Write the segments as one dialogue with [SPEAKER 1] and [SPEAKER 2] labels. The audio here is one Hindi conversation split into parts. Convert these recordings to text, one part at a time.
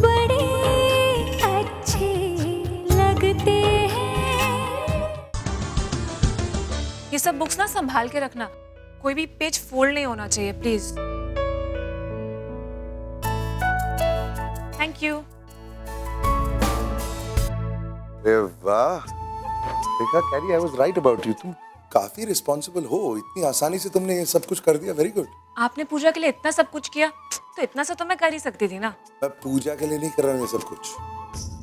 [SPEAKER 1] बड़े अच्छे लगते हैं।
[SPEAKER 2] ये सब बुक्स ना संभाल के रखना, कोई भी पेज फोल्ड नहीं होना चाहिए प्लीज। Thank you.
[SPEAKER 3] अरे वाह, देखा carry, I was right about you. तुम काफी रिस्पॉन्सिबल हो, इतनी आसानी से तुमने ये सब कुछ कर दिया। Very good.
[SPEAKER 2] आपने पूजा के लिए इतना सब कुछ किया तो इतना सा तो मैं कर ही सकती थी ना।
[SPEAKER 3] मैं पूजा के लिए नहीं कर रहा हूँ ये सब कुछ,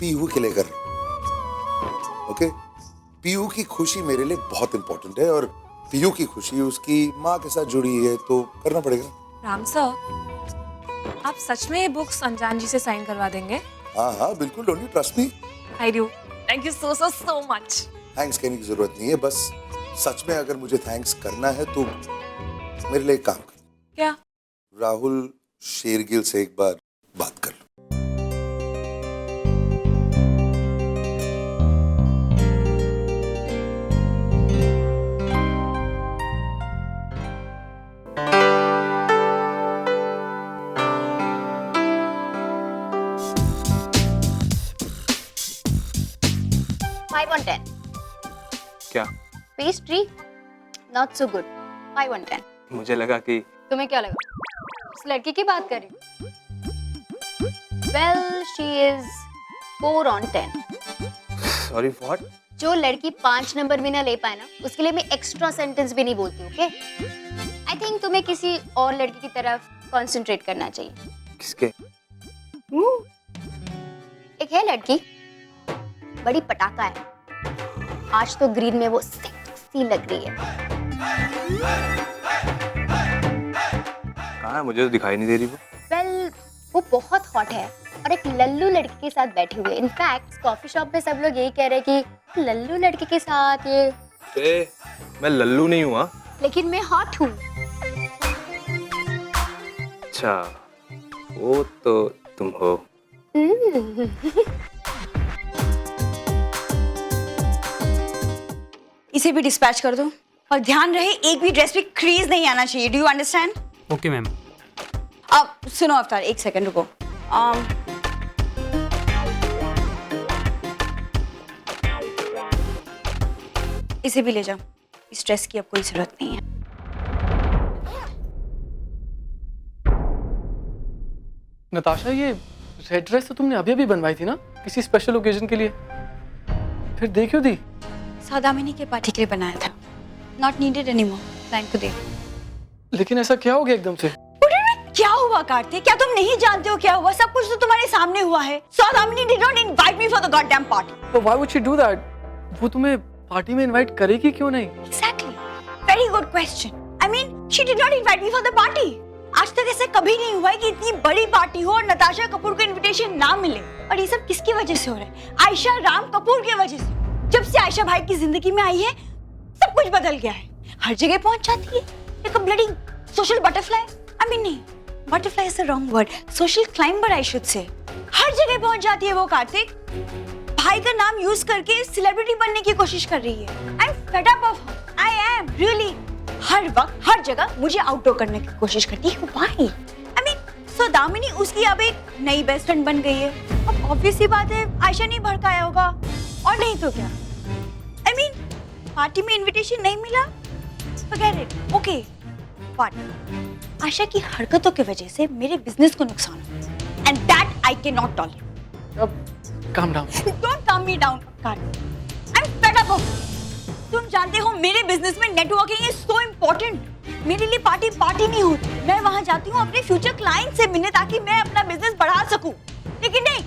[SPEAKER 3] पीहू के लिए कर रहा हूँ। ओके, पीहू की खुशी मेरे लिए बहुत इंपॉर्टेंट है और पीहू की खुशी उसकी माँ के साथ जुड़ी है तो करना पड़ेगा।
[SPEAKER 2] राम सर, आप सच में ये बुक्स अनजान जी से साइन करवा देंगे?
[SPEAKER 3] हाँ हाँ बिल्कुल, don't you trust me?
[SPEAKER 2] I do. Thank you so so so much.
[SPEAKER 3] Thanks कहने की जरूरत नहीं है, बस सच में अगर मुझे थैंक्स करना है तो मेरे लिए एक काम कर।
[SPEAKER 2] क्या?
[SPEAKER 3] राहुल शेरगिल से एक बार बात कर लो।
[SPEAKER 4] Five on 10.
[SPEAKER 5] क्या?
[SPEAKER 4] Pastry, not so good. 5 on 10.
[SPEAKER 5] मुझे लगा कि
[SPEAKER 4] तुम्हें क्या लगा? उस लड़की की बात कर रही? Well, she is 4 on 10.
[SPEAKER 5] Sorry what?
[SPEAKER 4] जो लड़की 5 नंबर भी ना ले पाए ना, उसके लिए मैं एक्स्ट्रा सेंटेंस भी नहीं बोलती, ओके? I think तुम्हें किसी और लड़की की तरफ कंसंट्रेट करना चाहिए।
[SPEAKER 5] किसके?
[SPEAKER 4] एक है लड़की, बड़ी पटाखा है। आज तो ग्रीन में वो सेक्सी लग रही है।
[SPEAKER 5] कहाँ है? मुझे तो दिखाई नहीं दे रही वो।
[SPEAKER 4] वेल, वो बहुत हॉट है और एक लल्लू लड़की के साथ बैठी हुई है। इनफैक्ट कॉफी शॉप में सब लोग यही कह रहे हैं कि लल्लू लड़की के साथ ये।
[SPEAKER 5] मैं लल्लू नहीं हुआ।
[SPEAKER 4] लेकिन मैं हॉट हूँ।
[SPEAKER 5] अच्छा, वो तो तुम हो।
[SPEAKER 6] इसे भी डिस्पैच कर दो और ध्यान रहे एक भी ड्रेस पे क्रीज नहीं आना चाहिए। Do you understand?
[SPEAKER 7] Okay ma'am.
[SPEAKER 6] अब सुनो अवतार, एक सेकंड रुको। इसे भी ले जाओ, इस ड्रेस की अब कोई जरूरत नहीं है।
[SPEAKER 7] नताशा, ये रेड ड्रेस तो तुमने अभी अभी बनवाई थी ना, किसी स्पेशल ओकेजन के लिए? फिर दे क्यों दी?
[SPEAKER 6] सौदामिनी के पार्टी के लिए बनाया था। नॉट नीडेड एनीमोर, क्लाइंट को दे।
[SPEAKER 7] लेकिन ऐसा क्या हो गया एकदम से?
[SPEAKER 6] क्या हुआ कार्तिक? क्या तुम नहीं जानते हो क्या हुआ? सब कुछ तो तुम्हारे सामने हुआ है। Saudamini did not invite me for the goddamn party.
[SPEAKER 7] तो why would she do that? वो तुम्हें पार्टी में इनवाइट करेगी क्यों नहीं?
[SPEAKER 6] Exactly. Very good question. I mean, she did not invite me for the party. आज तक ऐसा कभी नहीं हुआ है कि इतनी बड़ी पार्टी हो और नताशा कपूर को इनविटेशन ना मिले। और ये सब किसकी वजह से हो रहा है? आयशा राम कपूर की वजह से। जब से आयशा भाई की जिंदगी में आई है, सब कुछ बदल गया है। हर जगह पहुंच जाती है, एक bloody social butterfly. I mean नहीं, butterfly is the wrong word. Social climber I should say. हर जगह पहुंच जाती है वो कार्तिक। भाई का नाम यूज करके सेलिब्रिटी बनने की कोशिश कर रही है। I'm fed up of her. I am really. हर वक्त हर जगह मुझे आउटडोर करने की कोशिश करती है। Why? I mean, सौदामिनी उसकी अब एक नई बेस्ट फ्रेंड बन गई है। अब ऑब्वियस सी बात है, आयशा नहीं भड़काया होगा, और नहीं तो क्या? I mean, पार्टी में इनविटेशन नहीं मिला? Forget it. Okay. But Ayesha की हरकतों की वजह से मेरे बिजनेस को नुकसान हुआ। And that I cannot tolerate.
[SPEAKER 7] अब calm down.
[SPEAKER 6] Don't calm me down, Karthik. I'm fed up of. तुम जानते हो मेरे बिजनेस में नेटवर्किंग इज सो इम्पोर्टेंट। मेरे लिए पार्टी नहीं होती। मैं वहां जाती हूँ अपने फ्यूचर क्लाइंट से मिलने ताकि मैं अपना बिजनेस बढ़ा सकूं। लेकिन नहीं,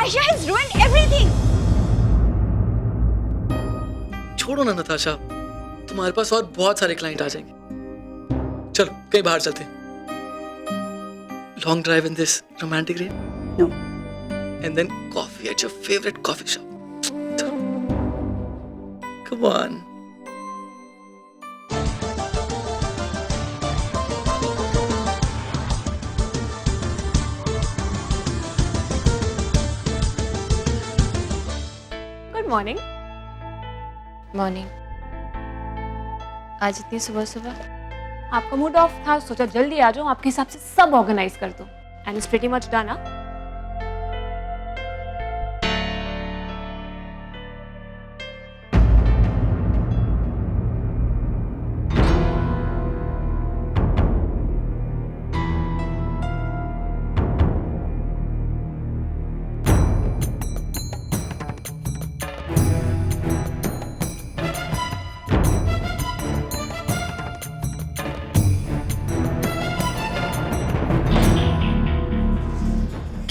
[SPEAKER 6] आयशा हैज रूइंड एवरीथिंग।
[SPEAKER 7] छोड़ो ना नताशा, तुम्हारे पास और बहुत सारे क्लाइंट आ जाएंगे। चलो कहीं बाहर चलते हैं। Long drive in this romantic rain.
[SPEAKER 6] No.
[SPEAKER 7] And then coffee at your favorite coffee shop. Come on.
[SPEAKER 2] Good morning. Morning. आज इतनी सुबह सुबह? आपका मूड ऑफ था, सोचा जल्दी आ जाऊं, आपके हिसाब से सब ऑर्गेनाइज कर दूं। And it's pretty much done.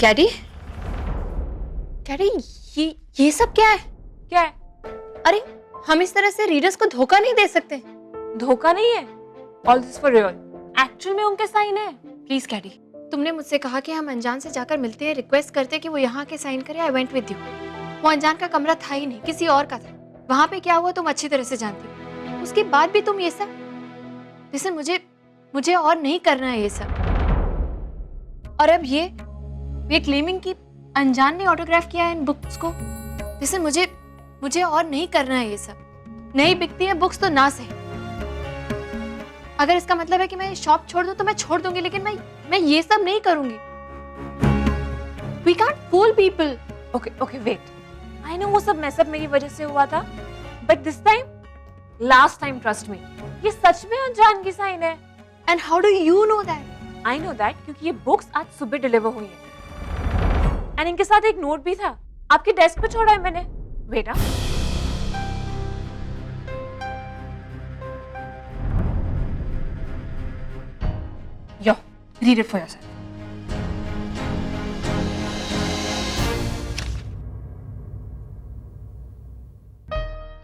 [SPEAKER 4] Caddy, Caddy, ये सब क्या है?
[SPEAKER 2] क्या है?
[SPEAKER 4] अरे हम इस तरह से रीडर्स को धोखा नहीं दे सकते।
[SPEAKER 2] धोखा नहीं है, all this for real, actual में उनके साइन है। प्लीज कैडी।
[SPEAKER 4] तुमने मुझसे कहा कि हम अनजान से जाकर मिलते हैं, रिक्वेस्ट करते हैं कि वो यहाँ के साइन करे। I went with you. वो अनजान का कमरा था ही नहीं, किसी और का था। वहां पे क्या हुआ तुम अच्छी तरह से जानती हो। उसके बाद भी तुम ये सब। लिसन, मुझे और नहीं करना है ये सब। और अब ये क्लेमिंग कि अनजान ने ऑटोग्राफ किया है इन बुक्स को। लिसन, मुझे और नहीं करना है ये सब। नहीं बिकती है बुक्स तो ना सही। अगर इसका मतलब है कि मैं शॉप छोड़ दूं तो मैं छोड़ दूंगी, लेकिन मैं ये सब नहीं करूंगी। We can't fool people.
[SPEAKER 2] Okay wait, I know वो सब मैसअप मेरी वजह से हुआ था, but this time, last time, trust me, ये सच में अनजान की साइन है।
[SPEAKER 4] And how do you know that?
[SPEAKER 2] I know that क्योंकि ये बुक्स आज सुबह डिलीवर हुई हैं। एंड इनके साथ एक नोट भी था, आपके डेस्क पे छोड़ा है मैंने। बेटा यो, रीड इट फॉर योरसेल्फ।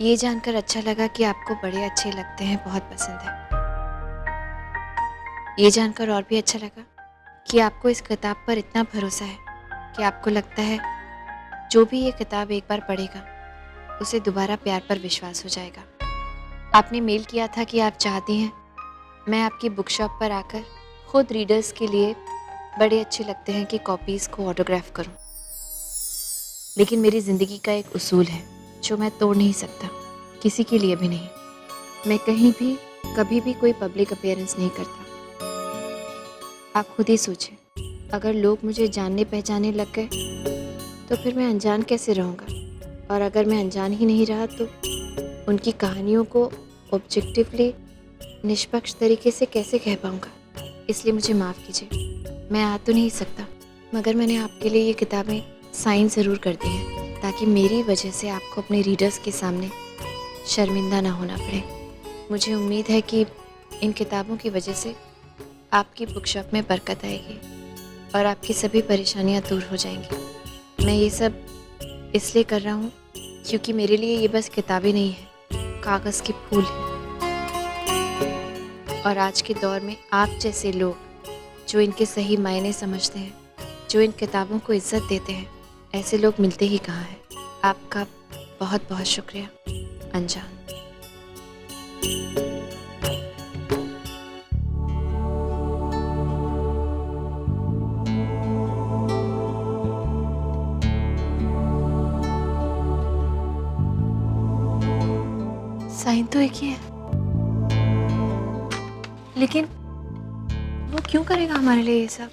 [SPEAKER 4] ये जानकर अच्छा लगा कि आपको बड़े अच्छे लगते हैं, बहुत पसंद है। ये जानकर और भी अच्छा लगा कि आपको इस किताब पर इतना भरोसा है कि आपको लगता है जो भी ये किताब एक बार पढ़ेगा उसे दोबारा प्यार पर विश्वास हो जाएगा। आपने मेल किया था कि आप चाहती हैं मैं आपकी बुक शॉप पर आकर खुद रीडर्स के लिए बड़े अच्छे लगते हैं कि कॉपीज़ को ऑटोग्राफ करूं। लेकिन मेरी ज़िंदगी का एक उसूल है जो मैं तोड़ नहीं सकता, किसी के लिए भी नहीं। मैं कहीं भी कभी भी कोई पब्लिक अपीयरेंस नहीं करता। आप खुद ही सोचें, अगर लोग मुझे जानने पहचानने लग गए तो फिर मैं अनजान कैसे रहूँगा? और अगर मैं अनजान ही नहीं रहा तो उनकी कहानियों को ऑब्जेक्टिवली निष्पक्ष तरीके से कैसे कह पाऊँगा? इसलिए मुझे माफ़ कीजिए, मैं आ तो नहीं सकता, मगर मैंने आपके लिए ये किताबें साइन ज़रूर कर दी हैं ताकि मेरी वजह से आपको अपने रीडर्स के सामने शर्मिंदा ना होना पड़े। मुझे उम्मीद है कि इन किताबों की वजह से आपकी बुक शॉप में बरकत आएगी और आपकी सभी परेशानियां दूर हो जाएंगी। मैं ये सब इसलिए कर रहा हूँ क्योंकि मेरे लिए ये बस किताबें नहीं है, कागज़ के फूल हैं। और आज के दौर में आप जैसे लोग जो इनके सही मायने समझते हैं, जो इन किताबों को इज्जत देते हैं, ऐसे लोग मिलते ही कहाँ हैं। आपका बहुत बहुत शुक्रिया अनजान। साइन तो एक ही है, लेकिन वो क्यों करेगा हमारे लिए ये सब?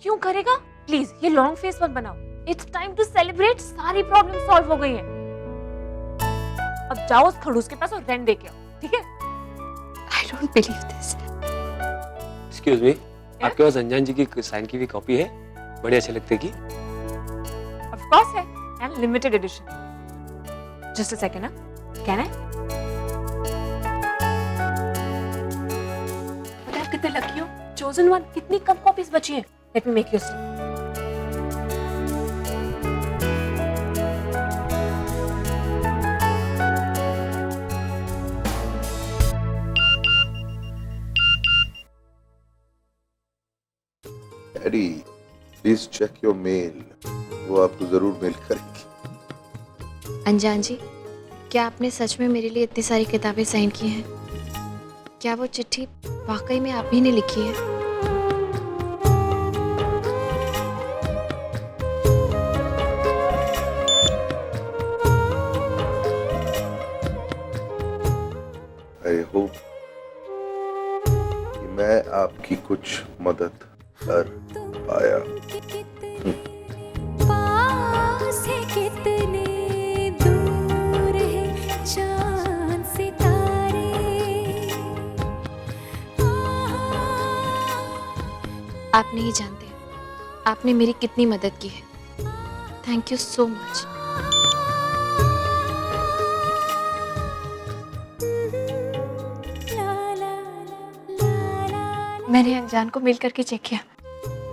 [SPEAKER 2] क्यों करेगा? प्लीज ये लॉन्ग फेस मत बनाओ। इट्स टाइम टू सेलिब्रेट, सारी प्रॉब्लम सॉल्व हो गई है। अब जाओ उस खड़ूस के पास और रेंट दे के आओ, ठीक है?
[SPEAKER 4] I don't believe this.
[SPEAKER 8] Excuse me, आपके पास अनजान जी की साइन की भी कॉपी है? बड़े अच्छे लगते की।
[SPEAKER 2] ऑफ कोर्स है, and limited edition. Just a second, can I? पता है आप कितने लकी हो? चोजन वन, कितनी कम कॉपीज बची हैं? Let me make you see.
[SPEAKER 3] Daddy please check your mail, वो आपको जरूर मेल करेगी।
[SPEAKER 4] अनजान जी, क्या आपने सच में मेरे लिए इतनी सारी किताबें साइन की हैं? क्या वो चिट्ठी वाकई में आप ही ने लिखी है?
[SPEAKER 3] आई होप कि मैं आपकी कुछ मदद कर पाया।
[SPEAKER 1] पास है कितने दूर है चांद सितारे।
[SPEAKER 4] आप नहीं जानते आपने मेरी कितनी मदद की है। Thank you so much. मैंने अनजान को मेल करके चेक किया,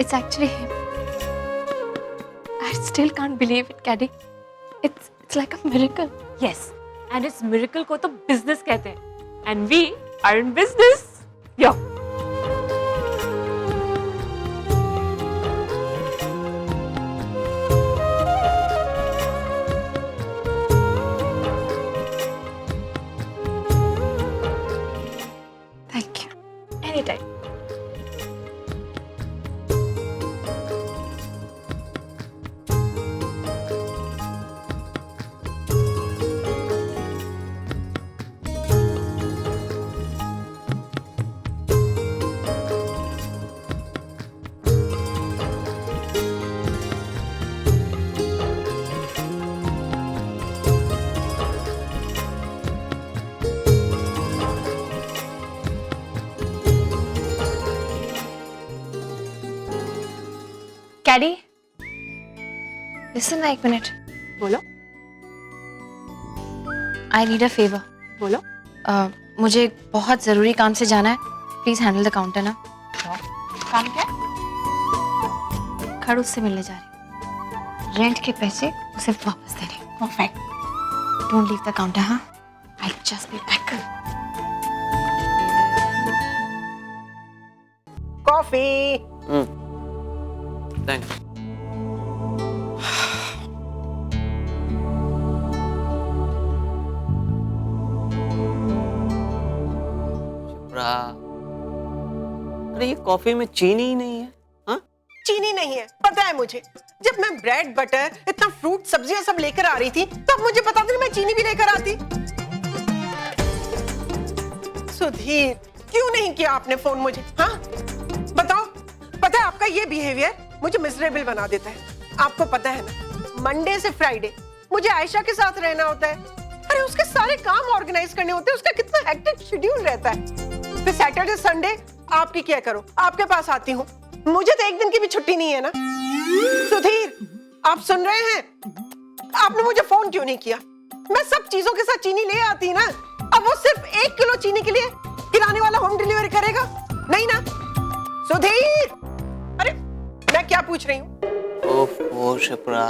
[SPEAKER 4] it's actually him. still can't believe it, Caddy. It's like a miracle.
[SPEAKER 2] Yes, and इस miracle को तो business कहते हैं, and we are in business. Yo.
[SPEAKER 4] Thank you.
[SPEAKER 2] Anytime.
[SPEAKER 4] Caddy, listen ना एक मिनट.
[SPEAKER 2] बोलो.
[SPEAKER 4] I need a favor.
[SPEAKER 2] बोलो.
[SPEAKER 4] मुझे एक बहुत ज़रूरी काम से जाना है. Please handle the counter ना.
[SPEAKER 2] काम क्या?
[SPEAKER 4] खड़ूस से मिलने जा रही. रेंट के पैसे उसे वापस देने.
[SPEAKER 6] Perfect.
[SPEAKER 4] Don't leave the counter, हाँ? I'll just be back.
[SPEAKER 9] Coffee.
[SPEAKER 8] Thanks. Shipra, अरे ये कॉफी में चीनी ही नहीं है. हाँ,
[SPEAKER 9] चीनी नहीं है, पता है मुझे. जब मैं ब्रेड बटर इतना फ्रूट सब्जियां सब लेकर आ रही थी तब मुझे पता था मैं चीनी भी लेकर आती. सुधीर, क्यों नहीं किया आपने फोन मुझे? हाँ बताओ. पता है आपका ये बिहेवियर मुझे मिजरेबल बना देता है. आपको पता है ना, मंडे से फ्राइडे मुझे आयशा के साथ रहना होता है. अरे उसके सारे काम ऑर्गेनाइज करने होते हैं. उसका कितना हेक्टिक शेड्यूल रहता है. फिर सैटरडे संडे आपकी क्या करो, आपके पास आती हूँ. मुझे तो एक दिन की भी छुट्टी नहीं है ना. सुधीर, आप सुन रहे हैं? आपने मुझे फोन क्यों नहीं किया? मैं सब चीजों के साथ चीनी ले आती ना. अब वो सिर्फ 1 किलो चीनी के लिए किराने वाला होम डिलीवरी करेगा? नहीं ना. सुधीर, अरे मैं क्या पूछ रही हूँ?
[SPEAKER 8] ओह शिप्रा,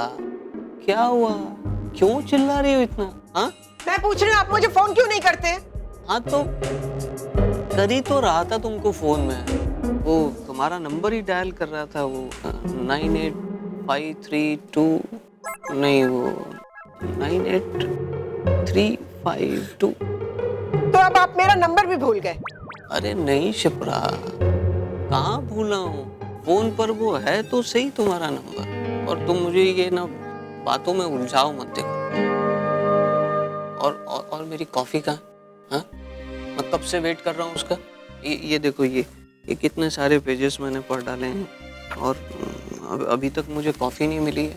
[SPEAKER 8] क्या हुआ? क्यों चिल्ला रही हो इतना? हाँ,
[SPEAKER 9] मैं पूछ रही हूँ आप मुझे फोन क्यों नहीं करते?
[SPEAKER 8] हाँ तो कर ही तो रहा था तुमको फोन में. वो तुम्हारा नंबर ही डायल कर रहा था. वो 98532 नहीं, वो 98352.
[SPEAKER 9] तो अब आप मेरा नंबर भी भूल गए?
[SPEAKER 8] अरे नहीं शिप्रा, कहाँ भूला हूँ. फोन पर वो है तो सही तुम्हारा नंबर. और तुम मुझे ये ना बातों में उलझाओ मत. देखो, और मेरी कॉफी कहाँ? हाँ, मैं कब से वेट कर रहा हूँ उसका. ये देखो, ये कितने सारे पेजेस मैंने पढ़ डाले हैं और अभी तक मुझे कॉफी नहीं मिली है.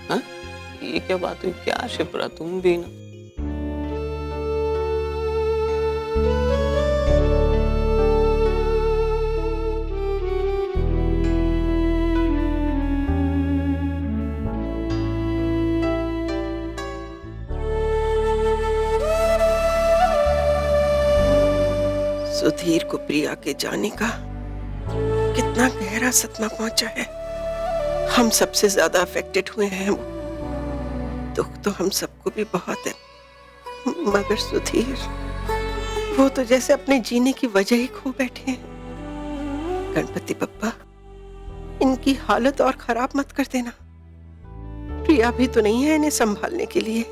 [SPEAKER 8] हाँ, ये क्या बात हुई? क्या शिप्रा, तुम भी ना.
[SPEAKER 9] सुधीर को प्रिया के जाने का कितना गहरा सदमा पहुंचा है. हम सबसे ज्यादा अफेक्टेड हुए हैं. दुख तो हम सबको भी बहुत है, मगर सुधीर, वो तो जैसे अपने जीने की वजह ही खो बैठे हैं. गणपति बप्पा, इनकी हालत और खराब मत कर देना. प्रिया भी तो नहीं है इन्हें संभालने के लिए.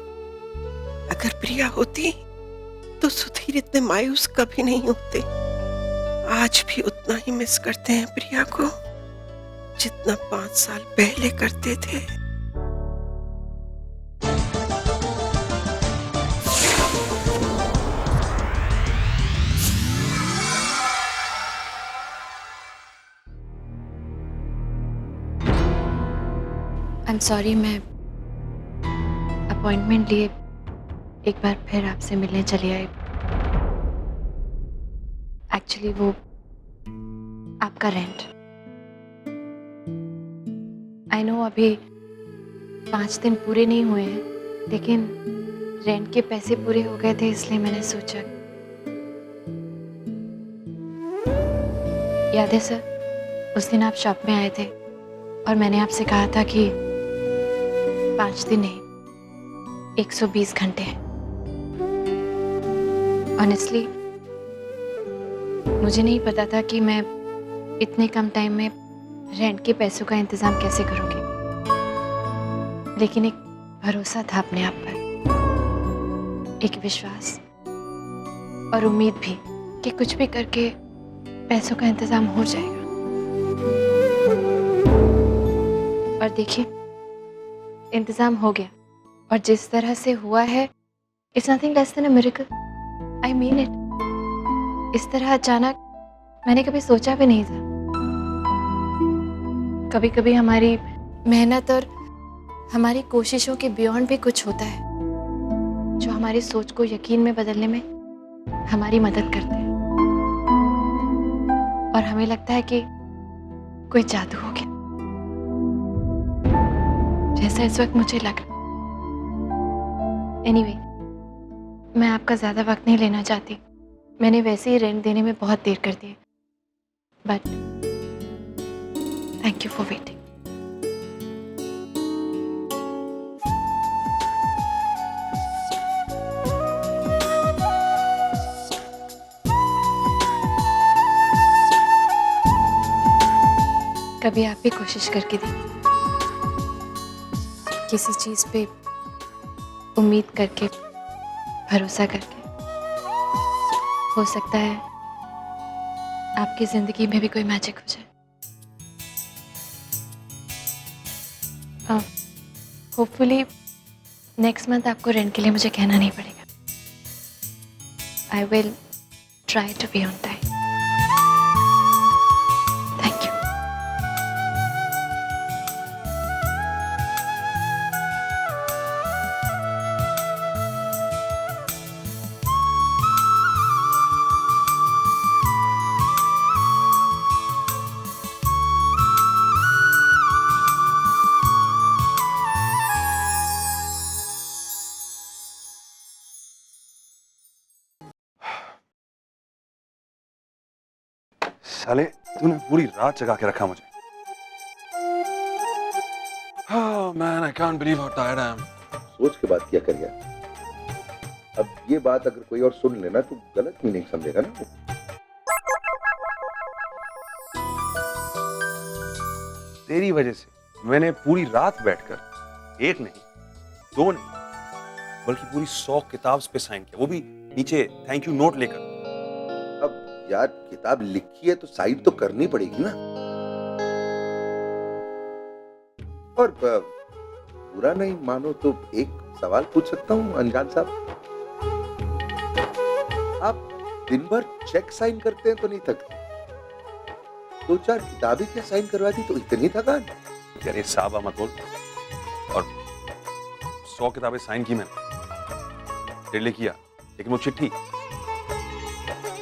[SPEAKER 9] अगर प्रिया होती तो सुधीर इतने मायूस कभी नहीं होते. आज भी उतना ही मिस करते हैं प्रिया को जितना 5 साल पहले करते थे.
[SPEAKER 4] I'm sorry, मैं अपॉइंटमेंट लिए एक बार फिर आपसे मिलने चली आई. एक्चुअली वो आपका रेंट. आई नो अभी 5 दिन पूरे नहीं हुए हैं, लेकिन रेंट के पैसे पूरे हो गए थे, इसलिए मैंने सोचा. याद है सर, उस दिन आप शॉप में आए थे और मैंने आपसे कहा था कि 5 दिन नहीं, 120 घंटे हैं। ऑनेस्टली मुझे नहीं पता था कि मैं इतने कम टाइम में रेंट के पैसों का इंतज़ाम कैसे करूँगी, लेकिन एक भरोसा था अपने आप पर, एक विश्वास और उम्मीद भी कि कुछ भी करके पैसों का इंतज़ाम हो जाएगा। और देखिए, इंतज़ाम हो गया, और जिस तरह से हुआ है, it's nothing less than a miracle. I mean it. इस तरह अचानक मैंने कभी सोचा भी नहीं था। कभी कभी हमारी मेहनत और हमारी कोशिशों के बियॉन्ड भी कुछ होता है जो हमारी सोच को यकीन में बदलने में हमारी मदद करते हैं, और हमें लगता है कि कोई जादू हो गया, जैसा इस वक्त मुझे लग रहा। एनीवे, मैं आपका ज़्यादा वक्त नहीं लेना चाहती। मैंने वैसे ही रेंट देने में बहुत देर कर दी, but thank you for waiting. कभी आप भी कोशिश करके देखिए, किसी चीज़ पे उम्मीद करके, भरोसा करके। हो सकता है आपकी ज़िंदगी में भी कोई मैजिक हो जाए। होपफुली नेक्स्ट मंथ आपको रेंट के लिए मुझे कहना नहीं पड़ेगा। I will try to be on time. Thank you.
[SPEAKER 10] साले, तूने पूरी रात जगा के रखा मुझे। Oh man, I can't believe how tired I am.
[SPEAKER 3] सोच के बात किया कर यार। अब ये बात अगर कोई और सुन लेना तो गलत मीनिंग समझेगा ना।
[SPEAKER 10] तेरी वजह से मैंने पूरी रात बैठकर एक नहीं, दो नहीं, बल्कि पूरी 100 किताब पे साइन किया, वो भी नीचे थैंक यू नोट लेकर।
[SPEAKER 3] अब यार, किताब लिखी है तो साइन तो करनी पड़ेगी ना। और बुरा नहीं मानो तो एक सवाल पूछ सकता हूँ अनजान साहब? आप दिन भर चेक साइन करते हैं तो नहीं थकते? 2-4 किताबें क्या साइन करवा दी तो इतनी थकान?
[SPEAKER 10] यार ये साहब मत बोल। और 100 किताबें साइन की मैंने, तेरे लिए किया, लेकिन वो चिट्ठी,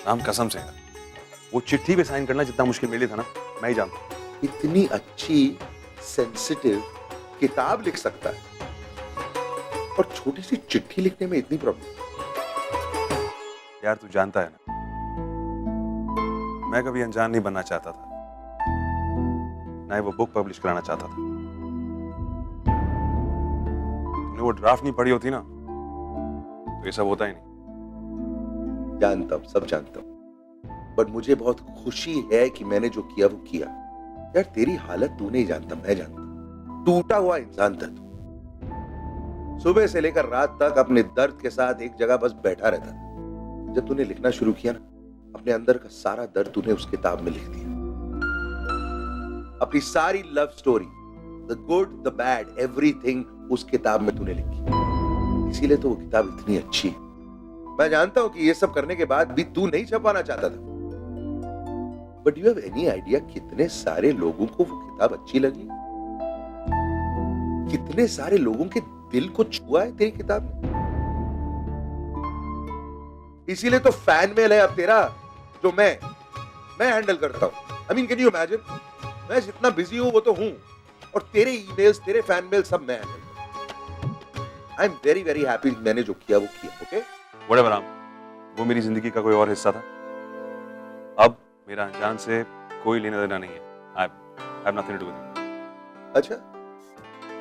[SPEAKER 10] नाम कसम से यार, वो चिट्ठी पे साइन करना जितना मुश्किल मेरे लिए था ना, मैं ही जानता हूँ।
[SPEAKER 3] इतनी अच्छी सेंसिटिव किताब लिख सकता है और छोटी सी चिट्ठी लिखने में इतनी प्रॉब्लम?
[SPEAKER 10] यार तू जानता है ना, मैं कभी अनजान नहीं बनना चाहता था, ना ही वो बुक पब्लिश कराना चाहता था। तूने वो ड्राफ्ट नहीं पढ़ी होती ना तो ये सब होता ही नहीं।
[SPEAKER 3] जानता हूं, सब जानता हूं, बट मुझे बहुत खुशी है कि मैंने जो किया वो किया। यार तेरी हालत तू नहीं जानता, मैं जानता। टूटा हुआ इंसान था तू। सुबह से लेकर रात तक अपने दर्द के साथ एक जगह बस बैठा रहता था। जब तूने लिखना शुरू किया ना, अपने अंदर का सारा दर्द तूने उस किताब में लिख दिया। अपनी सारी love story, the good the bad everything उस किताब में तूने लिखी। इसीलिए तो वो किताब इतनी अच्छी है। मैं जानता हूं कि ये सब करने के बाद भी तू नहीं छपाना चाहता था, but you have any idea कितने सारे लोगों को वो किताब अच्छी लगी? कितने सारे लोगों के दिल को छुआ है तेरी किताब ने? इसीलिए तो फैन मेल है अब तेरा, जो मैं हैंडल करता हूं। I mean, can you imagine? मैं जितना बिजी हूं वो तो हूं, और तेरे ईमेल्स, तेरे फैन मेल सब मैं हैंडल करता हूं। I am very very happy मैंने जो किया वो किया। ओके,
[SPEAKER 10] व्हाटएवर राम, वो मेरी जिंदगी का कोई और हिस्सा था। अब मेरा अनजान से कोई लेना देना नहीं है। I have nothing to do with it.
[SPEAKER 3] अच्छा,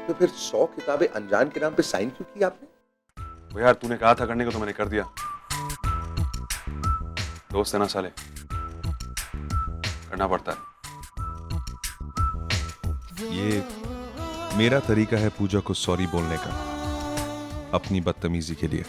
[SPEAKER 3] तो फिर 100 किताबें अनजान के नाम पे साइन क्यों की आपने?
[SPEAKER 10] वो यार तूने कहा था करने को तो मैंने कर दिया। दोस्त है ना साले, करना पड़ता है।
[SPEAKER 11] ये मेरा तरीका है पूजा को सॉरी बोलने का, अपनी बदतमीजी के लिए।